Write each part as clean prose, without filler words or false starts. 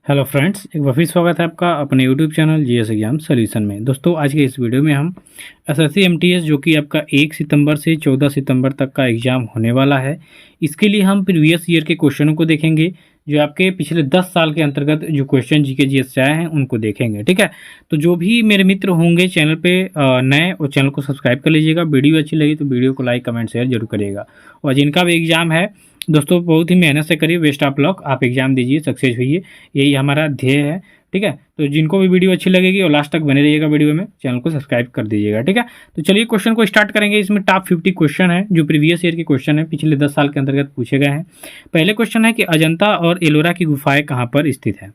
Hello friends, एक बार फिर स्वागत है आपका अपने YouTube channel GS exam solution में। दोस्तों, आज के इस वीडियो में हम एसएससी एमटीएस जो कि आपका 1 सितंबर से 14 सितंबर तक का एग्ज़ाम होने वाला है, इसके लिए हम प्रीवियस ईयर के क्वेश्चनों को देखेंगे। जो आपके पिछले 10 साल के अंतर्गत जो क्वेश्चन जीके जीएस से आए हैं उनको देखेंगे। ठीक है, तो जो भी मेरे मित्र होंगे चैनल पे नए, और चैनल को सब्सक्राइब कर लीजिएगा। वीडियो अच्छी लगी तो वीडियो को लाइक कमेंट शेयर जरूर करिएगा। और जिनका भी एग्ज़ाम है दोस्तों, बहुत ही मेहनत से करिए, बेस्ट ऑफ लक, आप एग्ज़ाम दीजिए, सक्सेस होइए, यही हमारा ध्येय है। ठीक है, तो जिनको भी वीडियो अच्छी लगेगी और लास्ट तक बने रहिएगा वीडियो में, चैनल को सब्सक्राइब कर दीजिएगा। ठीक है, तो चलिए क्वेश्चन को स्टार्ट करेंगे। इसमें टॉप 50 क्वेश्चन है जो प्रीवियस ईयर के क्वेश्चन है, पिछले 10 साल के अंतर्गत पूछे गए हैं। पहले क्वेश्चन है कि अजंता और एलोरा की गुफाएं कहाँ पर स्थित है।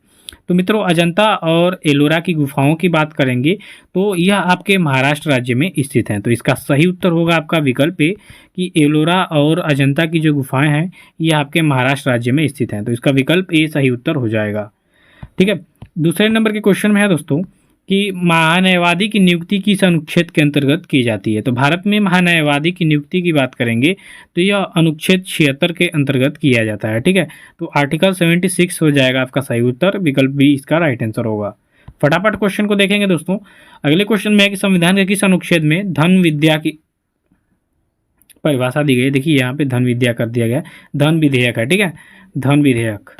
तो मित्रों, अजंता और एलोरा की गुफाओं की बात करेंगे तो यह आपके महाराष्ट्र राज्य में स्थित हैं। तो इसका सही उत्तर होगा आपका विकल्प ए कि एलोरा और अजंता की जो गुफाएं हैं यह आपके महाराष्ट्र राज्य में स्थित हैं। तो इसका विकल्प ए सही उत्तर हो जाएगा। ठीक है, दूसरे नंबर के क्वेश्चन में है दोस्तों कि महान्यायवादी की नियुक्ति किस अनुच्छेद के अंतर्गत की जाती है। तो भारत में महान्यायवादी की नियुक्ति की बात करेंगे तो यह अनुच्छेद 76 के अंतर्गत किया जाता है। ठीक है, तो आर्टिकल 76 हो जाएगा आपका सही उत्तर, विकल्प बी इसका राइट आंसर होगा। फटाफट क्वेश्चन को देखेंगे दोस्तों। अगले क्वेश्चन में है कि संविधान के किस अनुच्छेद में धन विद्या की परिभाषा दी गई। देखिए यहाँ पे धन विद्या कर दिया गया, धन विधेयक है। ठीक है, धन विधेयक,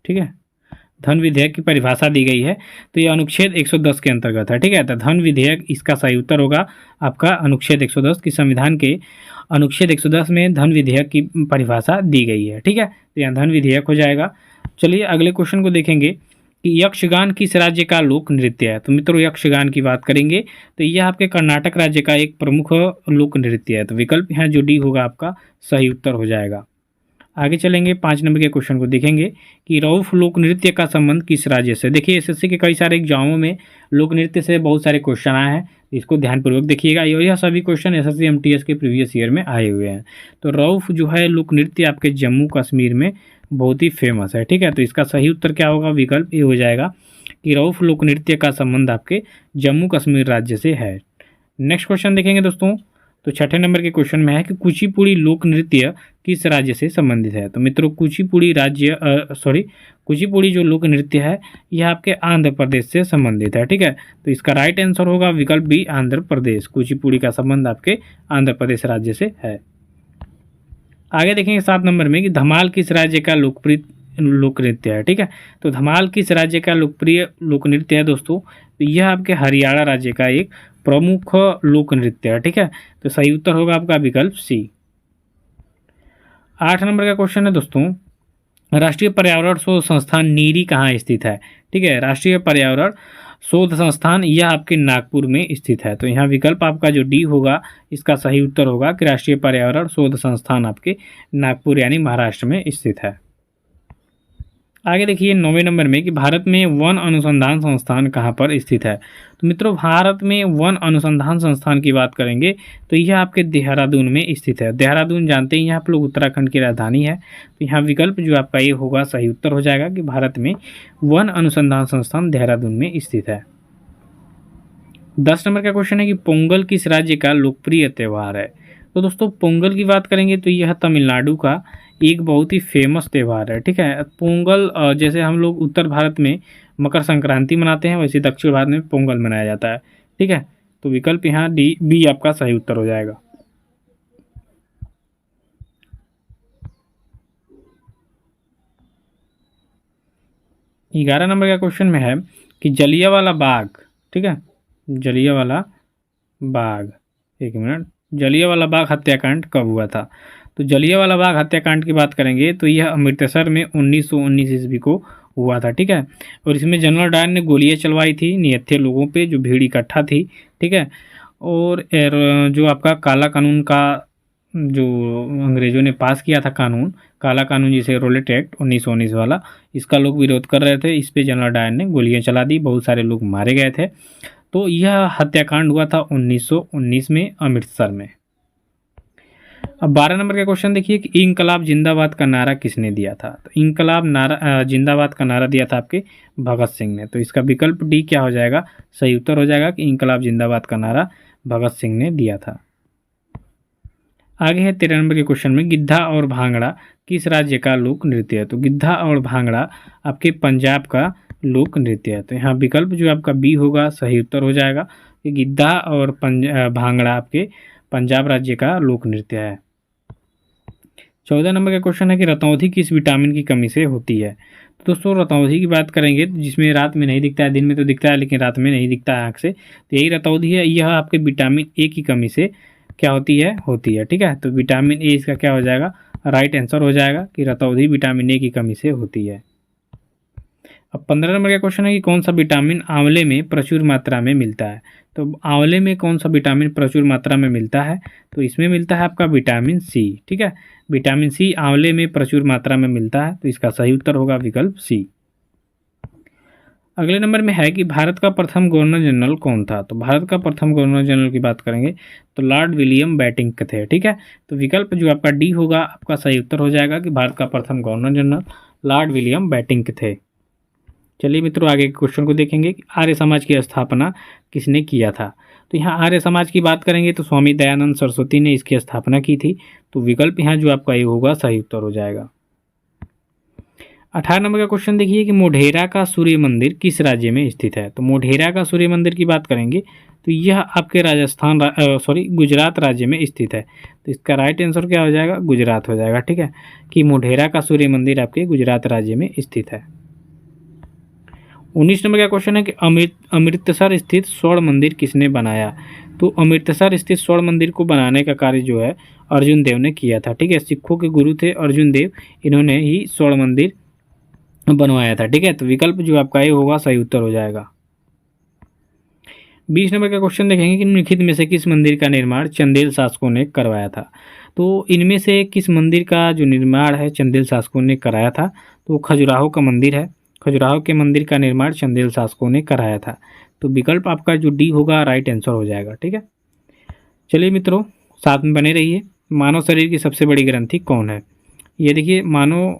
ठीक है, धन विधेयक की परिभाषा दी गई है। तो ये अनुच्छेद 110 के अंतर्गत है। ठीक है, तो धन विधेयक इसका सही उत्तर होगा आपका अनुच्छेद 110 की संविधान के अनुच्छेद 110 में धन विधेयक की परिभाषा दी गई है। ठीक है, तो यहाँ धन विधेयक हो जाएगा। चलिए अगले क्वेश्चन को देखेंगे कि यक्षगान किस राज्य का लोक नृत्य है। तो मित्रों, यक्षगान की बात करेंगे तो यह आपके कर्नाटक राज्य का एक प्रमुख लोक नृत्य है। तो विकल्प यहाँ जो डी होगा आपका सही उत्तर हो जाएगा। आगे चलेंगे, 5 नंबर के क्वेश्चन को देखेंगे कि रऊफ लोक नृत्य का संबंध किस राज्य से। देखिए एसएससी के कई सारे एग्जामों में लोक नृत्य से बहुत सारे क्वेश्चन आए हैं, इसको ध्यानपूर्वक देखिएगा। यह सभी क्वेश्चन एसएससी एमटीएस के प्रीवियस ईयर में आए हुए हैं। तो रऊफ जो है लोक नृत्य आपके जम्मू कश्मीर में बहुत ही फेमस है। ठीक है, तो इसका सही उत्तर क्या होगा, विकल्प ये हो जाएगा कि रऊफ लोक नृत्य का संबंध आपके जम्मू कश्मीर राज्य से है। नेक्स्ट क्वेश्चन देखेंगे दोस्तों, तो छठे नंबर के क्वेश्चन में है कि कुचिपुड़ी लोक नृत्य किस राज्य से संबंधित है। तो मित्रों, कुचिपुड़ी जो लोक नृत्य है यह आपके आंध्र प्रदेश से संबंधित है। ठीक है, तो इसका राइट आंसर होगा विकल्प बी आंध्र प्रदेश। कुचिपुड़ी का संबंध आपके आंध्र प्रदेश राज्य से है। आगे देखेंगे 7 नंबर में कि धमाल किस राज्य का लोकप्रिय लोक नृत्य है। ठीक है, तो धमाल किस राज्य का लोकप्रिय लोक नृत्य है दोस्तों, तो यह आपके हरियाणा राज्य का एक प्रमुख लोक नृत्य है। ठीक है, तो सही उत्तर होगा आपका विकल्प सी। 8 नंबर का क्वेश्चन है दोस्तों, राष्ट्रीय पर्यावरण शोध संस्थान नीरी कहाँ स्थित है। ठीक है, राष्ट्रीय पर्यावरण शोध संस्थान यह आपके नागपुर में स्थित है। तो यहाँ विकल्प आपका जो डी होगा इसका सही उत्तर होगा कि राष्ट्रीय पर्यावरण शोध संस्थान आपके नागपुर यानी महाराष्ट्र में स्थित है। आगे देखिए 9वें नंबर में कि भारत में वन अनुसंधान संस्थान कहाँ पर स्थित है। तो मित्रों, भारत में वन अनुसंधान संस्थान की बात करेंगे तो यह आपके देहरादून में स्थित है। देहरादून जानते हैं आप लोग उत्तराखंड की राजधानी है। तो यहाँ विकल्प जो आपका ये होगा सही उत्तर हो जाएगा कि भारत में वन अनुसंधान संस्थान देहरादून में स्थित है। 10 नंबर का क्वेश्चन है कि पोंगल किस राज्य का लोकप्रिय त्यौहार है। तो दोस्तों, पोंगल की बात करेंगे तो यह तमिलनाडु का एक बहुत ही फेमस त्यौहार है। ठीक है, पोंगल जैसे हम लोग उत्तर भारत में मकर संक्रांति मनाते हैं वैसे दक्षिण भारत में पोंगल मनाया जाता है। ठीक है, तो विकल्प यहाँ डी बी आपका सही उत्तर हो जाएगा। ग्यारह नंबर का क्वेश्चन में है कि जलियांवाला बाग, ठीक है, जलियांवाला बाग, एक मिनट, जलियांवाला बाग हत्याकांड कब हुआ था। तो जलियांवाला बाग हत्याकांड की बात करेंगे तो यह अमृतसर में 1919 ईस्वी को हुआ था। ठीक है, और इसमें जनरल डायर ने गोलियां चलवाई थी निहत्थे लोगों पे जो भीड़ इकट्ठा थी। ठीक है, और जो आपका काला कानून का जो अंग्रेज़ों ने पास किया था कानून, काला कानून जिसे रोलेट एक्ट 1919 वाला, इसका लोग विरोध कर रहे थे। इस पे जनरल डायर ने गोलियां चला दी, बहुत सारे लोग मारे गए थे। तो यह हत्याकांड हुआ था 1919 में अमृतसर में। अब 12 नंबर का क्वेश्चन देखिए कि इंकलाब जिंदाबाद का नारा किसने दिया था। तो इंकलाब नारा जिंदाबाद का नारा दिया था आपके भगत सिंह ने। तो इसका विकल्प डी क्या हो जाएगा, सही उत्तर हो जाएगा कि इंकलाब जिंदाबाद का नारा भगत सिंह ने दिया था। आगे है 13 नंबर के क्वेश्चन में, गिद्धा और भांगड़ा किस राज्य का लोक नृत्य है? तो गिद्धा और भांगड़ा आपके पंजाब का लोक नृत्य है। तो यहाँ विकल्प जो आपका बी होगा सही उत्तर हो जाएगा कि गिद्धा और भांगड़ा आपके पंजाब राज्य का लोक नृत्य है। 14 नंबर का क्वेश्चन है कि रतौंधी किस विटामिन की कमी से होती है? तो दोस्तों रतौंधी की बात करेंगे जिसमें रात में नहीं दिखता है, दिन में तो दिखता है लेकिन रात में नहीं दिखता है आँख से, तो यही रतौंधी है। यह आपके विटामिन ए की कमी से क्या होती है, ठीक है। तो विटामिन ए इसका क्या हो जाएगा, राइट आंसर हो जाएगा कि रतौंधी विटामिन ए की कमी से होती है। अब 15 नंबर का क्वेश्चन है कि कौन सा विटामिन आंवले में प्रचुर मात्रा में मिलता है? तो आंवले में कौन सा विटामिन प्रचुर मात्रा में मिलता है? तो इसमें मिलता है आपका विटामिन सी, ठीक है। विटामिन सी आंवले में प्रचुर मात्रा में मिलता है, तो इसका सही उत्तर होगा विकल्प सी। अगले नंबर में है कि भारत का प्रथम गवर्नर जनरल कौन था? तो भारत का प्रथम गवर्नर जनरल की बात करेंगे तो लॉर्ड विलियम बेंटिंक थे, ठीक है। तो विकल्प जो आपका डी होगा आपका सही उत्तर हो जाएगा कि भारत का प्रथम governor general Lord William Bentinck थे। चलिए मित्रों आगे के क्वेश्चन को देखेंगे कि आर्य समाज की स्थापना किसने किया था? तो यहाँ आर्य समाज की बात करेंगे तो स्वामी दयानंद सरस्वती ने इसकी स्थापना की थी। तो विकल्प यहाँ जो आपका ये होगा सही उत्तर हो जाएगा। 18 नंबर का क्वेश्चन देखिए कि मोढेरा का सूर्य मंदिर किस राज्य में स्थित है? तो मोढेरा का सूर्य मंदिर की बात करेंगे तो यह आपके गुजरात राज्य में स्थित है। तो इसका राइट आंसर क्या हो जाएगा, गुजरात हो जाएगा, ठीक है। कि मोढेरा का सूर्य मंदिर आपके गुजरात राज्य में स्थित है। 19 नंबर का क्वेश्चन है कि अमृतसर स्थित स्वर्ण मंदिर किसने बनाया? तो अमृतसर स्थित स्वर्ण मंदिर को बनाने का कार्य जो है अर्जुन देव ने किया था, ठीक है। सिखों के गुरु थे अर्जुन देव, इन्होंने ही स्वर्ण मंदिर बनवाया था, ठीक है। तो विकल्प जो आपका ये होगा सही उत्तर हो जाएगा। 20 नंबर का क्वेश्चन देखेंगे कि निम्नलिखित में से किस मंदिर का निर्माण चंदेल शासकों ने करवाया था? तो इनमें से किस मंदिर का जो निर्माण है चंदेल शासकों ने कराया था? तो खजुराहो का मंदिर है। खजुराहो के मंदिर का निर्माण चंदेल शासकों ने कराया था। तो विकल्प आपका जो डी होगा राइट आंसर हो जाएगा, ठीक है। चलिए मित्रों साथ में बने रहिए। मानव शरीर की सबसे बड़ी ग्रंथि कौन है? ये देखिए मानव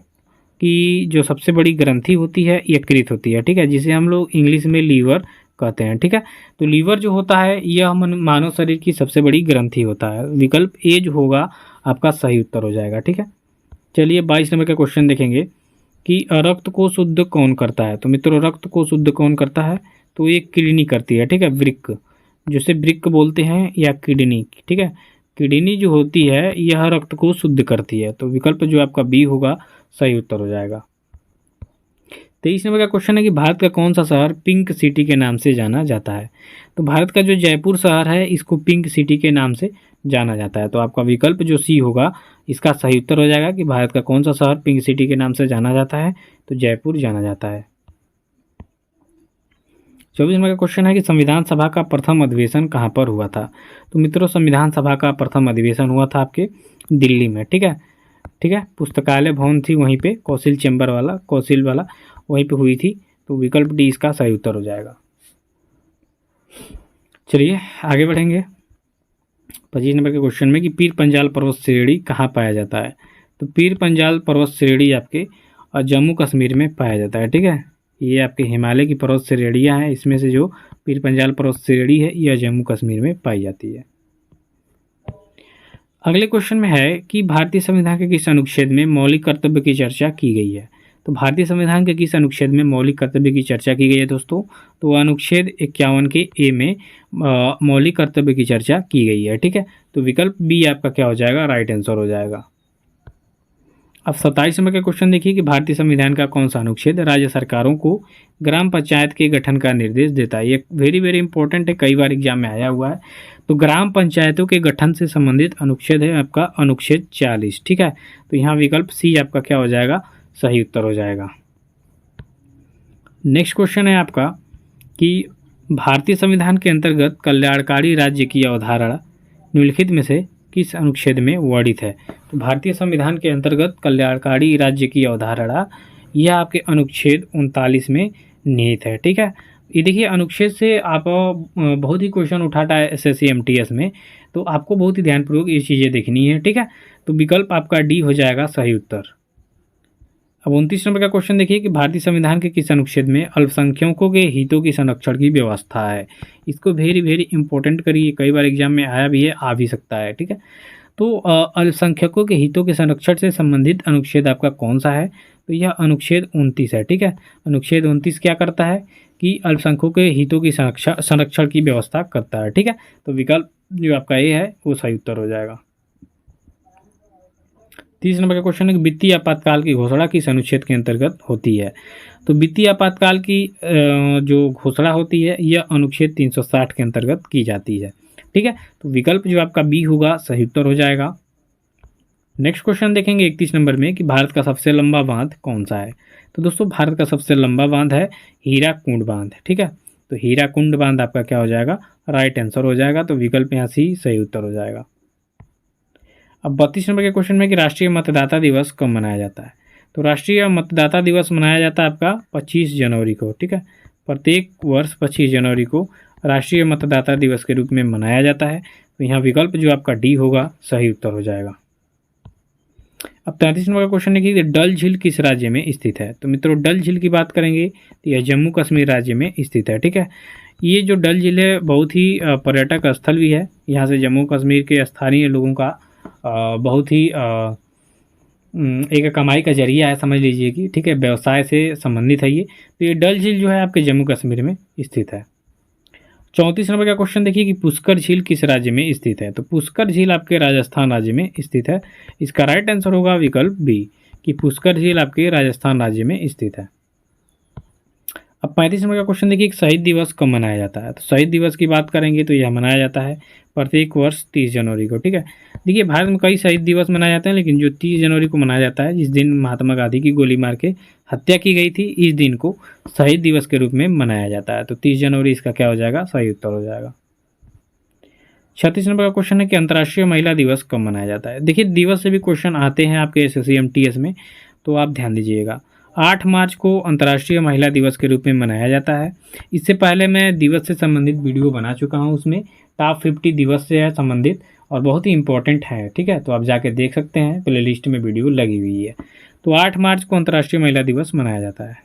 की जो सबसे बड़ी ग्रंथि होती है यकृत होती है, ठीक है, जिसे हम लोग इंग्लिश में लीवर कहते हैं, ठीक है। तो लीवर जो होता है यह मानव शरीर की सबसे बड़ी ग्रंथि होता है। विकल्प ए जो होगा आपका सही उत्तर हो जाएगा, ठीक है। चलिए 22 नंबर का क्वेश्चन देखेंगे कि रक्त को शुद्ध कौन करता है? तो मित्रों रक्त को शुद्ध कौन करता है? तो ये किडनी करती है, ठीक है। वृक्क, जिसे वृक्क बोलते हैं या किडनी, ठीक है। किडनी जो होती है यह रक्त को शुद्ध करती है। तो विकल्प जो आपका बी होगा सही उत्तर हो जाएगा। 23 नंबर का क्वेश्चन है कि भारत का कौन सा शहर पिंक सिटी के नाम से जाना जाता है? तो भारत का जो जयपुर शहर है इसको पिंक सिटी के नाम से जाना जाता है। तो आपका विकल्प जो सी होगा इसका सही उत्तर हो जाएगा कि भारत का कौन सा शहर पिंक सिटी के नाम से जाना जाता है? तो जयपुर जाना जाता है। 24 नंबर का क्वेश्चन है कि संविधान सभा का प्रथम अधिवेशन कहाँ पर हुआ था? तो मित्रों संविधान सभा का प्रथम अधिवेशन हुआ था आपके दिल्ली में, ठीक है, ठीक है। पुस्तकालय भवन थी वहीं पे, कौशिल वाला वहीं पे हुई थी। तो विकल्प डी इसका सही उत्तर हो जाएगा। चलिए आगे बढ़ेंगे 25 नंबर के क्वेश्चन में कि पीर पंजाल पर्वत श्रेणी कहाँ पाया जाता है? तो पीर पंजाल पर्वत श्रेणी आपके जम्मू कश्मीर में पाया जाता है, ठीक है। ये आपके हिमालय की पर्वत श्रेणियाँ हैं, इसमें से जो पीर पंजाल पर्वत श्रेणी है यह जम्मू कश्मीर में पाई जाती है। अगले क्वेश्चन में है कि भारतीय संविधान के किस अनुच्छेद में मौलिक कर्तव्य की चर्चा की गई है? तो भारतीय संविधान के किस अनुच्छेद में मौलिक कर्तव्य की चर्चा की गई है दोस्तों? तो अनुच्छेद 51 के ए में मौलिक कर्तव्य की चर्चा की गई है, ठीक है। तो विकल्प बी आपका क्या हो जाएगा, राइट आंसर हो जाएगा। अब 27 नंबर का क्वेश्चन देखिए कि भारतीय संविधान का कौन सा अनुच्छेद राज्य सरकारों को ग्राम पंचायत के गठन का निर्देश देता है? ये वेरी वेरी इंपॉर्टेंट है, कई बार एग्जाम में आया हुआ है। तो ग्राम पंचायतों के गठन से संबंधित अनुच्छेद है आपका अनुच्छेद 40, ठीक है। तो यहाँ विकल्प सी आपका क्या हो जाएगा, सही उत्तर हो जाएगा। नेक्स्ट क्वेश्चन है आपका कि भारतीय संविधान के अंतर्गत कल्याणकारी राज्य की अवधारणा निम्नलिखित में से किस अनुच्छेद में वर्णित है? तो भारतीय संविधान के अंतर्गत कल्याणकारी राज्य की अवधारणा यह आपके अनुच्छेद 39 में निहित है, ठीक है। ये देखिए अनुच्छेद से आप बहुत ही क्वेश्चन उठाता है SSC MTS में, तो आपको बहुत ही ध्यानपूर्वक ये चीज़ें देखनी है, ठीक है। तो विकल्प आपका डी हो जाएगा सही उत्तर। अब 29 नंबर का क्वेश्चन देखिए कि भारतीय संविधान के किस अनुच्छेद में अल्पसंख्यकों के हितों की संरक्षण की व्यवस्था है? इसको वेरी वेरी इंपॉर्टेंट करिए, कई बार एग्जाम में आया भी है, आ भी सकता है, ठीक है। तो अल्पसंख्यकों के हितों के संरक्षण से संबंधित अनुच्छेद आपका कौन सा है? तो यह अनुच्छेद 29 है। ठीक है, अनुच्छेद 29 क्या करता है कि अल्पसंख्यकों के हितों की संरक्षण की व्यवस्था करता है। ठीक है, तो विकल्प जो आपका ए है वो सही उत्तर हो जाएगा। 30 नंबर का क्वेश्चन है कि वित्तीय आपातकाल की घोषणा किस अनुच्छेद के अंतर्गत होती है? तो वित्तीय आपातकाल की जो घोषणा होती है यह अनुच्छेद 360 के अंतर्गत की जाती है। ठीक है, तो विकल्प जो आपका बी होगा सही उत्तर हो जाएगा। नेक्स्ट क्वेश्चन देखेंगे 31 नंबर में कि भारत का सबसे लंबा बांध कौन सा है? तो दोस्तों भारत का सबसे लंबा बांध है हीराकुंड बांध। ठीक है, तो हीराकुंड बांध आपका क्या हो जाएगा? राइट आंसर हो जाएगा। तो विकल्प यहाँ सी सही उत्तर हो जाएगा। अब 32 नंबर के क्वेश्चन में कि राष्ट्रीय मतदाता दिवस कब मनाया जाता है? तो राष्ट्रीय मतदाता दिवस मनाया जाता है आपका 25 जनवरी को। ठीक है, प्रत्येक वर्ष 25 जनवरी को राष्ट्रीय मतदाता दिवस के रूप में मनाया जाता है। तो यहाँ विकल्प जो आपका डी होगा सही उत्तर हो जाएगा। अब 33 नंबर का क्वेश्चन है कि डल झील किस राज्य में स्थित है? तो मित्रों डल झील की बात करेंगे तो यह जम्मू कश्मीर राज्य में स्थित है। ठीक है, ये जो डल झील है बहुत ही पर्यटक स्थल भी है। यहाँ से जम्मू कश्मीर के स्थानीय लोगों का बहुत ही एक कमाई का जरिया है, समझ लीजिए कि। ठीक है, व्यवसाय से संबंधित है ये। तो ये डल झील जो है आपके जम्मू कश्मीर में स्थित है। 34 नंबर का क्वेश्चन देखिए कि पुष्कर झील किस राज्य में स्थित है? तो पुष्कर झील आपके राजस्थान राज्य में स्थित है। इसका राइट आंसर होगा विकल्प बी कि पुष्कर झील आपके राजस्थान राज्य में स्थित है। अब 35 नंबर का क्वेश्चन देखिए कि शहीद दिवस कब मनाया जाता है? तो शहीद दिवस की बात करेंगे तो यह मनाया जाता है प्रत्येक वर्ष 30 जनवरी को। ठीक है, देखिए भारत में कई शहीद दिवस मनाए जाते हैं, लेकिन जो 30 जनवरी को मनाया जाता है, जिस दिन महात्मा गांधी की गोली मार के हत्या की गई थी, इस दिन को शहीद दिवस के रूप में मनाया जाता है। तो 30 जनवरी इसका क्या हो जाएगा? सही उत्तर हो जाएगा। 36 नंबर का क्वेश्चन है कि अंतर्राष्ट्रीय महिला दिवस कब मनाया जाता है? देखिए दिवस से भी क्वेश्चन आते हैं आपके SSC-MTS में, तो आप ध्यान दीजिएगा। 8 मार्च को अंतर्राष्ट्रीय महिला दिवस के रूप में मनाया जाता है। इससे पहले मैं दिवस से संबंधित वीडियो बना चुका हूँ, उसमें टॉप 50 दिवस से है संबंधित और बहुत ही इंपॉर्टेंट है। ठीक है, तो आप जाके देख सकते हैं, प्लेलिस्ट में वीडियो लगी हुई है। तो 8 मार्च को अंतर्राष्ट्रीय महिला दिवस मनाया जाता है।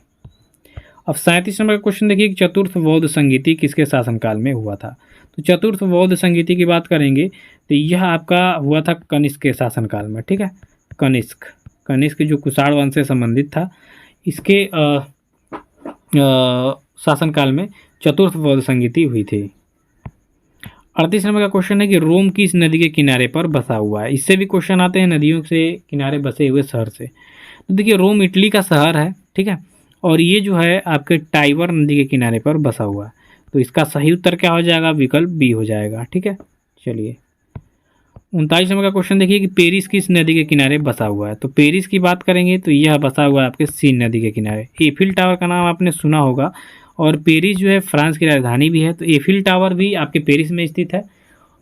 अब 37 नंबर का क्वेश्चन देखिए कि चतुर्थ बौद्ध संगीति किसके शासनकाल में हुआ था? तो चतुर्थ बौद्ध संगीति की बात करेंगे तो यह आपका हुआ था कनिष्क के शासनकाल में। ठीक है, कनिष्क जो कुषाण वंश से संबंधित था, इसके शासनकाल में चतुर्थ बौद्ध संगीति हुई थी। 38 नंबर का क्वेश्चन है कि रोम किस नदी के किनारे पर बसा हुआ है? इससे भी क्वेश्चन आते हैं नदियों से किनारे बसे हुए शहर से। तो देखिए रोम इटली का शहर है। ठीक है, और ये जो है आपके टाइबर नदी के किनारे पर बसा हुआ है। तो इसका सही उत्तर क्या हो जाएगा? विकल्प बी हो जाएगा। ठीक है, चलिए 39 नंबर का क्वेश्चन देखिए कि पेरिस किस नदी के किनारे बसा हुआ है? तो पेरिस की बात करेंगे तो यह बसा हुआ है आपके सीन नदी के किनारे। एफिल टावर का नाम आपने सुना होगा, और पेरिस जो है फ्रांस की राजधानी भी है। तो एफिल टावर भी आपके पेरिस में स्थित है,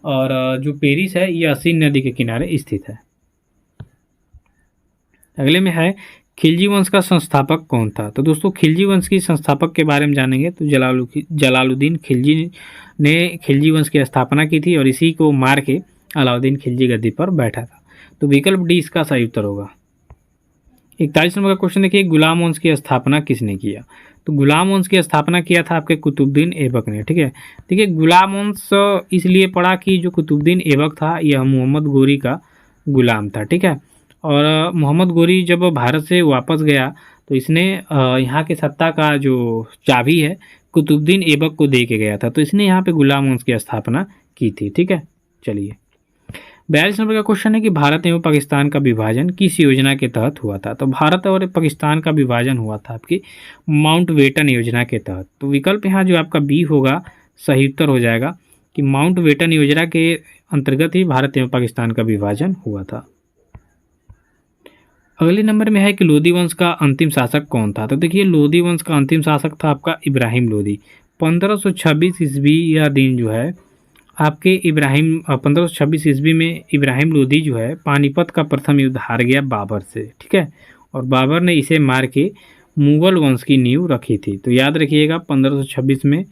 और जो पेरिस है यह सीन नदी के किनारे स्थित है। अगले में है खिलजी वंश का संस्थापक कौन था? तो दोस्तों खिलजी वंश की संस्थापक के बारे में जानेंगे तो जलालुद्दीन खिलजी ने खिलजी वंश की स्थापना की थी, और इसी को मार के अलाउद्दीन खिलजी गद्दी पर बैठा था। तो विकल्प डी इसका सही उत्तर होगा। 41 नंबर का क्वेश्चन देखिए गुलाम वंश की स्थापना किसने किया? तो गुलाम वंश की स्थापना किया था आपके कुतुबुद्दीन ऐबक ने। ठीक है, देखिए गुलाम वंश इसलिए पड़ा कि जो कुतुबुद्दीन ऐबक था यह मोहम्मद गोरी का गुलाम था। ठीक है, और मोहम्मद गोरी जब भारत से वापस गया तो इसने यहाँ के सत्ता का जो चाबी है कुतुबुद्दीन ऐबक को दे के गया था। तो इसने यहाँ पे गुलाम वंश की स्थापना की थी। ठीक है, चलिए 42 नंबर का क्वेश्चन है कि भारत एवं पाकिस्तान का विभाजन किस योजना के तहत हुआ था? तो भारत और पाकिस्तान का विभाजन हुआ था आपकी माउंटबेटन योजना के तहत। तो विकल्प यहाँ जो आपका बी होगा सही उत्तर हो जाएगा कि माउंटबेटन योजना के अंतर्गत ही भारत एवं पाकिस्तान का विभाजन हुआ था। अगले नंबर में है कि लोधी वंश का अंतिम शासक कौन था? तो देखिए लोधी वंश का अंतिम शासक था आपका इब्राहिम लोधी। 1526 ईस्वी यह दिन जो है आपके 1526 ईस्वी में इब्राहिम लोधी जो है पानीपत का प्रथम युद्ध हार गया बाबर से। ठीक है, और बाबर ने इसे मार के मुगल वंश की नींव रखी थी। तो याद रखिएगा 1526 में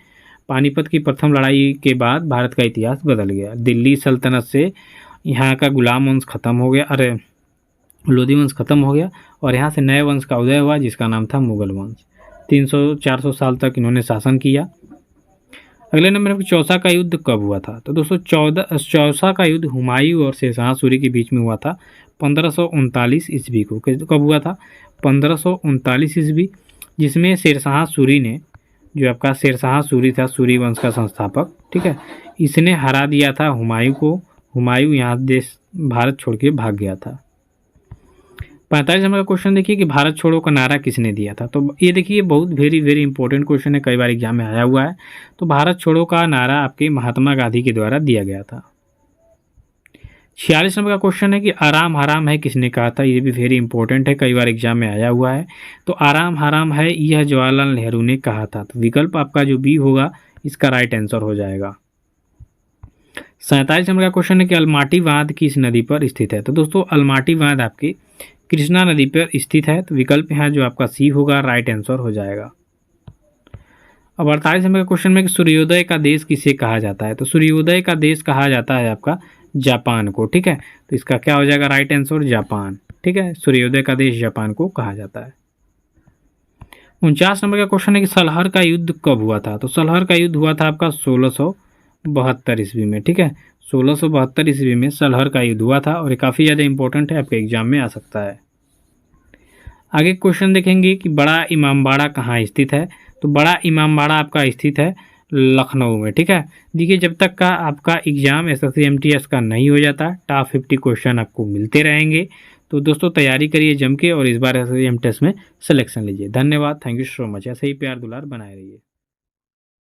पानीपत की प्रथम लड़ाई के बाद भारत का इतिहास बदल गया। दिल्ली सल्तनत से यहाँ का गुलाम वंश खत्म हो गया, अरे लोधी वंश खत्म हो गया, और यहाँ से नए वंश का उदय हुआ जिसका नाम था मुगल वंश। 300-400 साल तक इन्होंने शासन किया। अगले नंबर पर चौसा का युद्ध कब हुआ था? तो दोस्तों चौसा का युद्ध हुमायूं और शेरशाह सूरी के बीच में हुआ था 1539 ईस्वी को। कब हुआ था? 1539 ईस्वी, जिसमें शेरशाह सूरी ने, जो आपका शेरशाह सूरी था, सूरी वंश का संस्थापक, ठीक है, इसने हरा दिया था हुमायूं को। हुमायूं यहाँ देश भारत छोड़ के भाग गया था। 45 नंबर का क्वेश्चन देखिए कि भारत छोड़ो का नारा किसने दिया था? तो ये देखिए बहुत वेरी इंपॉर्टेंट क्वेश्चन है, कई बार एग्जाम में आया हुआ है। तो भारत छोड़ो का नारा आपके महात्मा गांधी के द्वारा दिया गया था। 46 नंबर का क्वेश्चन है कि आराम हराम है किसने कहा था? ये भी वेरी इंपॉर्टेंट है, कई बार एग्जाम में आया हुआ है। तो आराम हराम है यह जवाहरलाल नेहरू ने कहा था। तो विकल्प आपका जो बी होगा इसका राइट आंसर हो जाएगा। 47 नंबर का क्वेश्चन है कि अलमाटी बांध किस नदी पर स्थित है? तो दोस्तों अलमाटी बांध आपकी कृष्णा नदी पर स्थित है। तो विकल्प यहाँ जो आपका सी होगा राइट आंसर हो जाएगा। अब 48 नंबर का क्वेश्चन में कि सूर्योदय का देश किसे कहा जाता है? तो सूर्योदय का देश कहा जाता है आपका जापान को, ठीक है। तो इसका क्या हो जाएगा राइट आंसर? जापान, ठीक है। सूर्योदय का देश जापान को कहा जाता है। 49 नंबर का क्वेश्चन है कि सलहर का युद्ध कब हुआ था? तो सलहर का युद्ध हुआ था आपका 1672 ईस्वी में, ठीक है। 1672 ईस्वी में सलहर का युद्ध हुआ था और ये काफ़ी ज़्यादा इंपॉर्टेंट है, आपके एग्जाम में आ सकता है। आगे क्वेश्चन देखेंगे कि बड़ा इमामबाड़ा कहाँ स्थित है? तो बड़ा इमामबाड़ा आपका स्थित है लखनऊ में, ठीक है। देखिए जब तक का आपका एग्जाम SSC MTS का नहीं हो जाता, टॉप 50 क्वेश्चन आपको मिलते रहेंगे। तो दोस्तों तैयारी करिए जम के और इस बार SSC MTS में सिलेक्शन लीजिए। धन्यवाद, थैंक यू सो मच। ऐसे ही प्यार दुलार बनाए रहिए।